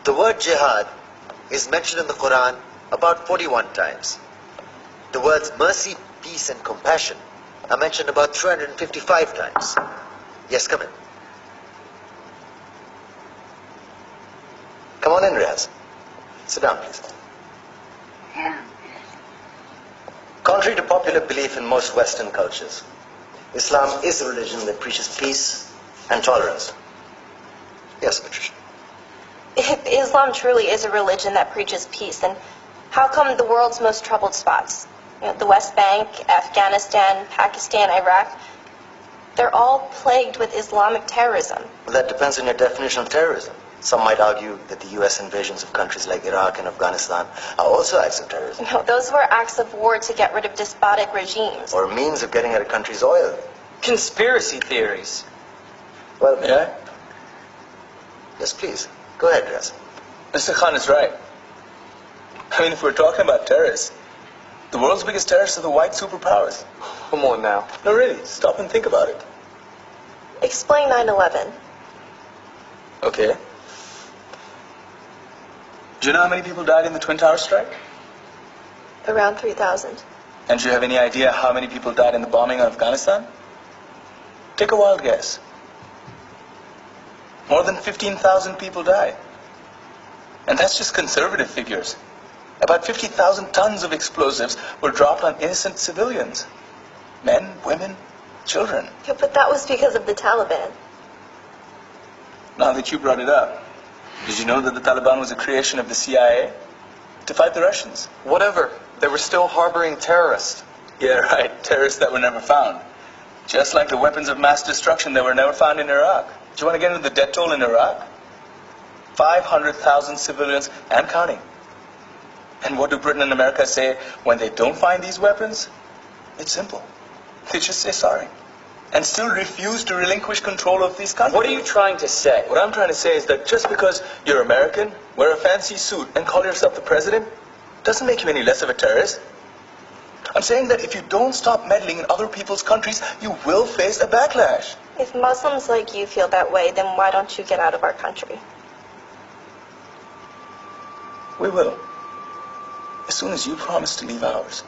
The word jihad is mentioned in the Quran about 41 times. The words mercy, peace, and compassion are mentioned about 355 times. Yes, come in. Come on in, Riaz. Sit down, please. Contrary to popular belief in most Western cultures, Islam is a religion that preaches peace and tolerance. Yes, Patricia. If Islam truly is a religion that preaches peace, then how come the world's most troubled spots, the West Bank, Afghanistan, Pakistan, Iraq, they're all plagued with Islamic terrorism? Well, that depends on your definition of terrorism. Some might argue that the U.S. invasions of countries like Iraq and Afghanistan are also acts of terrorism. No, those were acts of war to get rid of despotic regimes. Or means of getting at a country's oil. Conspiracy theories. Well, Yeah? Yes, please. Go ahead, Riaz. Mr. Khan is right. I mean, if we're talking about terrorists, the world's biggest terrorists are the white superpowers. Come on now. No, really, stop and think about it. Explain 9/11. Okay. Do you know how many people died in the Twin Towers strike? Around 3,000. And do you have any idea how many people died in the bombing of Afghanistan? Take a wild guess. More than 15,000 people died. And that's just conservative figures. About 50,000 tons of explosives were dropped on innocent civilians. Men, women, children. Yeah, but that was because of the Taliban. Now that you brought it up, did you know that the Taliban was a creation of the CIA to fight the Russians? Whatever. They were still harboring terrorists. Yeah, right. Terrorists that were never found. Just like the weapons of mass destruction that were never found in Iraq. Do you want to get into the death toll in Iraq? 500,000 civilians and counting. And what do Britain and America say when they don't find these weapons? It's simple. They just say sorry. And still refuse to relinquish control of these countries. What are you trying to say? What I'm trying to say is that just because you're American, wear a fancy suit, and call yourself the president, doesn't make you any less of a terrorist. I'm saying that if you don't stop meddling in other people's countries, you will face a backlash. If Muslims like you feel that way, then why don't you get out of our country? We will. As soon as you promise to leave ours.